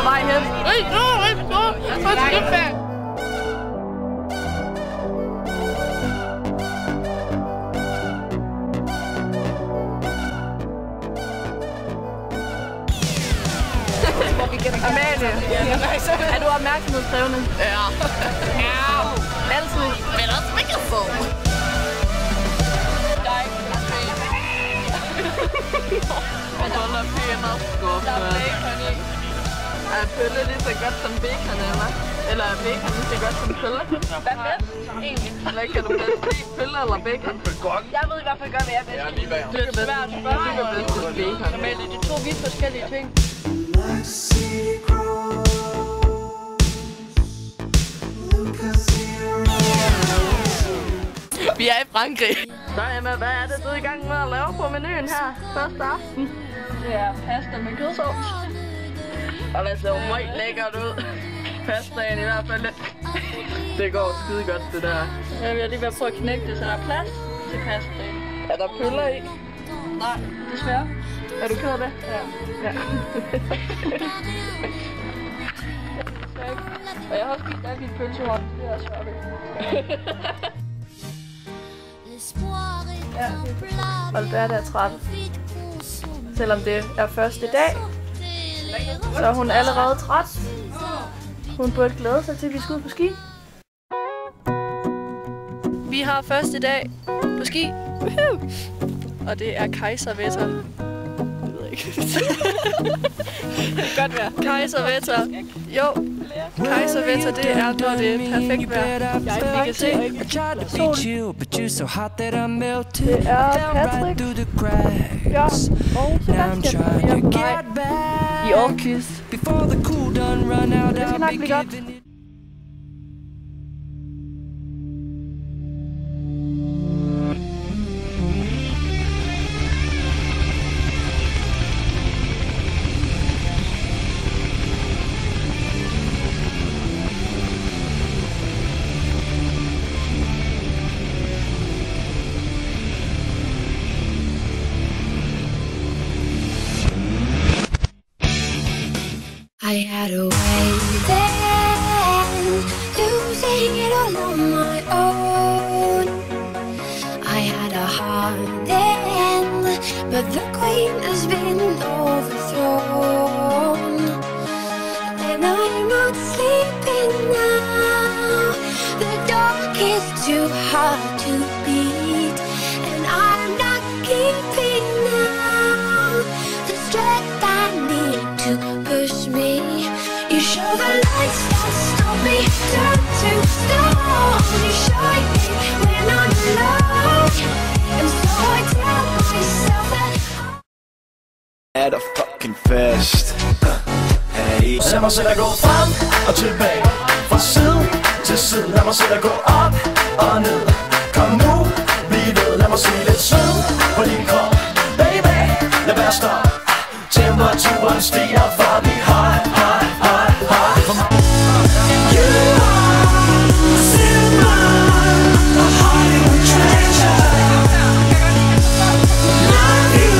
vej hen. Amalie, er du opmærksomhedskrævende? Ja. Altid. Men også mega fed. Der er ikke men der er pæner skuffe. Der er bacon i. Er pølle lige så godt som bacon, eller? Eller er bacon lige så godt som pølle? Hvad er bedst, egentlig? Hvad kan du bedst lide? Pølle eller bacon? Jeg ved i hvert fald godt, hvad jeg er bedst lide. Det er svært. Du kan bedst lide bacon. Amalie, det er to vidt forskellige ting. Vi er i Frankrig. Så Emma, hvad er det, du er i gang med at lave på menuen her første aften? Det er pasta med kødsovs. Og det ser jo meget lækkert ud. Pastaen i hvert fald. Det går skide godt, det der. Jeg vil lige være på at knække det, så der er plads til pastaen. Er der pøller i? Nej, desværre. Er du ked af det? Ja. Ja. Og jeg har også spist alle mine pølsehorn. Det er også svært. Albert er træt. Selvom det er første dag, så er hun allerede træt. Hun burde glæde sig til, at vi skal ud på ski. Vi har første dag på ski. Og det er kejservætter. Jeg ved ikke. Godt vejr. Kejservætter. Jo. Kejservætter, det er, når det er perfekt vejr. Vi kan se sol. Det er Patrick, Bjørn og Sebastian. Vi er på vej i Orkis. Det skal nok blive godt. I had a way then, losing it all on my own. I had a heart then, but the queen has been overthrown. And I'm not sleeping now, the dark is too hard to beat. And I'm not keeping now the strength I need to push me. You show the lights that stop me, turn to stone. You show it me when I'm alone, and so I tell myself that at a fucking fest. Hey, lad mig se dig gå frem og tilbage, fra side til side. Lad mig se dig gå op og ned. Kom nu, bliv ved. Lad mig se lidt sød på din krop, baby. Lad være stop. Temperaturen stiger fra vi high, high, high, high. You are still mine, a Hollywood treasure. Love you,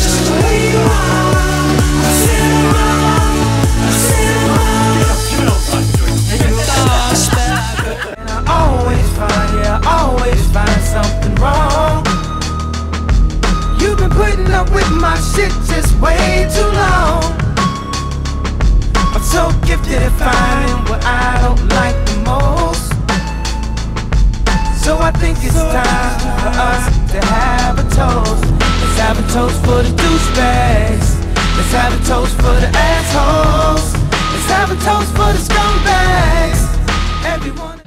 just the way you are. Still mine, still mine. And I always find something wrong. You've been putting up with my shit just way too long. I'm so gifted at finding what I don't like the most. So I think it's time for us to have a toast. Let's have a toast for the douchebags. Let's have a toast for the assholes. Let's have a toast for the scumbags. Everyone.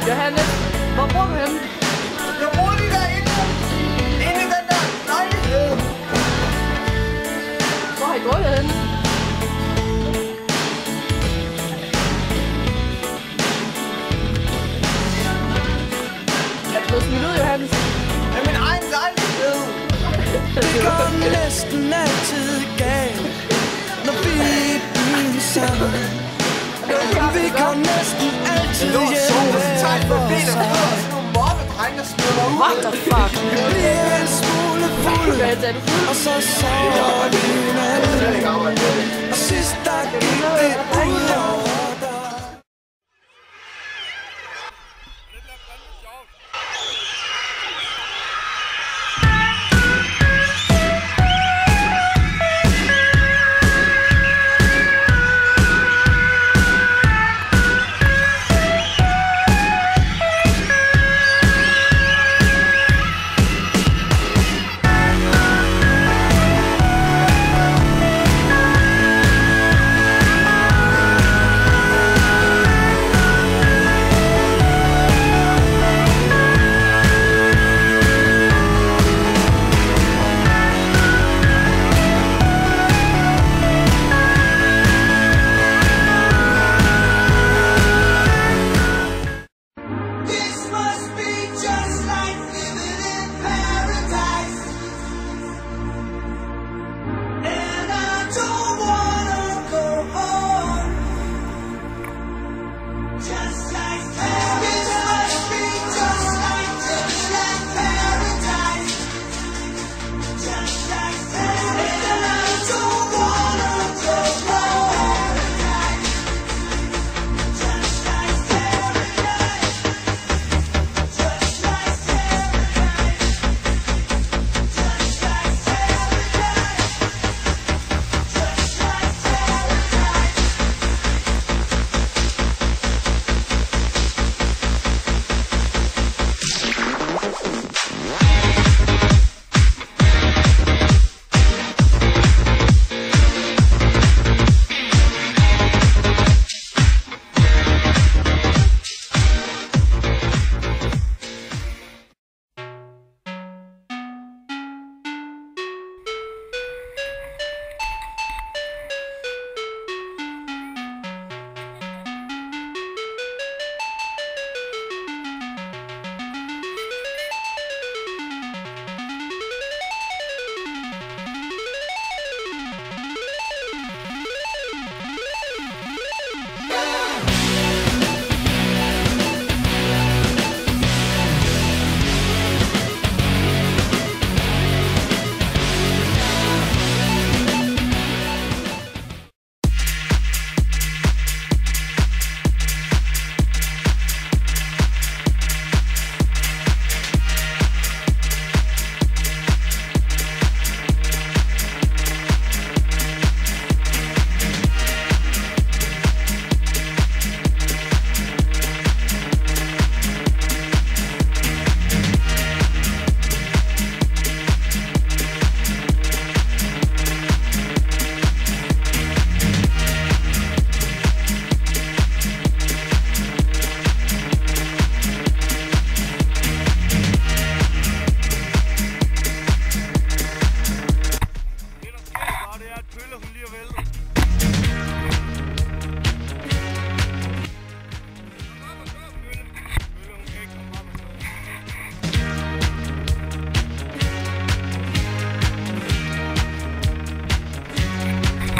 Johannes, hvor bor du henne? Jeg bor lige derinde. Inde i den der lejlighed. Hvor har I gået henne? Er du blevet smidt ud, Johannes? Det er min egen lejlighed. Det går næsten altid galt, når vi er byen sammen. Vi går næsten altid hjem. Det var så tæt på bilen. Der var sådan nogle mobbedrenge, der smider mig ud. What the fuck? Vi er en smule fulde. Jens, er du fuld? Og så sover vi hinanden. Og sidst der gik det ud over dig.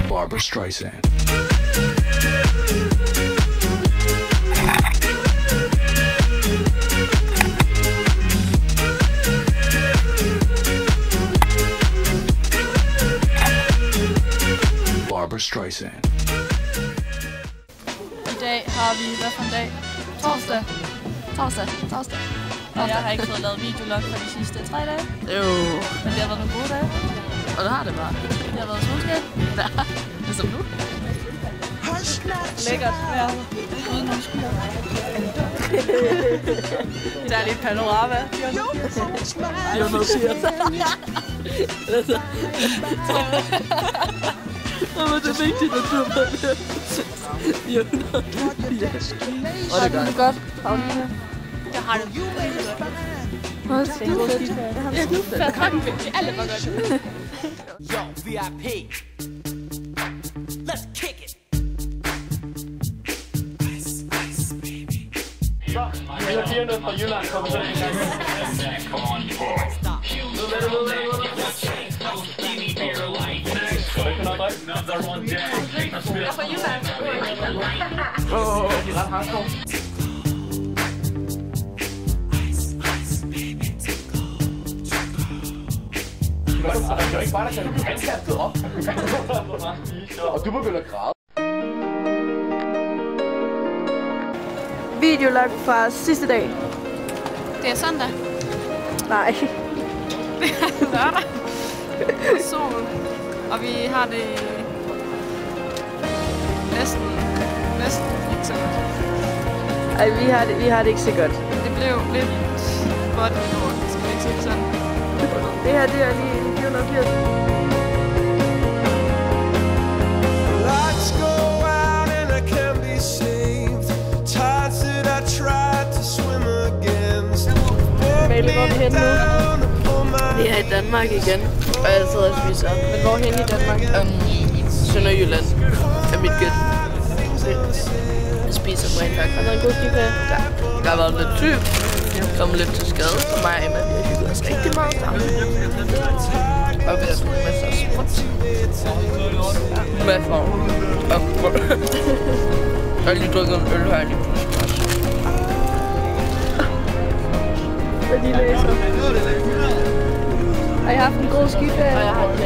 Barbra Streisand. Barbra Streisand. I dag har vi, hvad for en dag? Torsdag. Og jeg har ikke fået lavet videolog for de sidste 3 dage. Jo. Men det har været nogle gode dage. Og det har det bare. Det har været solskin. Ja, ligesom nu. Lækkert vejr. Uden nogen skyer. Der er lidt panorama. 480. Men det er vigtigt, at du har med det. 480. Og det gør det godt, Pauline. Jeg har det. Hvad tænker du? Jeg har det. Alle var godt. Yo, VIP. Let's kick it. Så, vi har 400 fra Jylland. Kom så en gang. Jeg er fra Jylland. De er ret hardcore. Det er ikke bare, der kan blive kastet op. Og du begynder at græde. Videolog fra sidste dag. Det er søndag. Nej. Det er lørdag. Og sol. Og vi har det næsten ikke så godt. Ej, vi har det ikke så godt. Det blev lidt godt i år, skal vi ikke sige det sådan. Det her, det er lige 480. Lights go out and I can't be saved. Tides that I tried to swim against. Malle, hvor er vi henne nu? Vi er i Danmark igen, og jeg sidder og spiser. Men hvor henne i Danmark? Sønderjylland er mit gæt. Jeg spiser på en gang. Har der en god skiferie? Ja. Jeg har været lidt syg. Jeg kom lidt til skade for mig, men vi har hygget os rigtig meget sammen. Og vi har fået masser af sprut. Masser af sprut. Jeg har lige drukket en øl her lige pludselig. Hvad de læser. Har I haft en god skiferie? Og jeg har ikke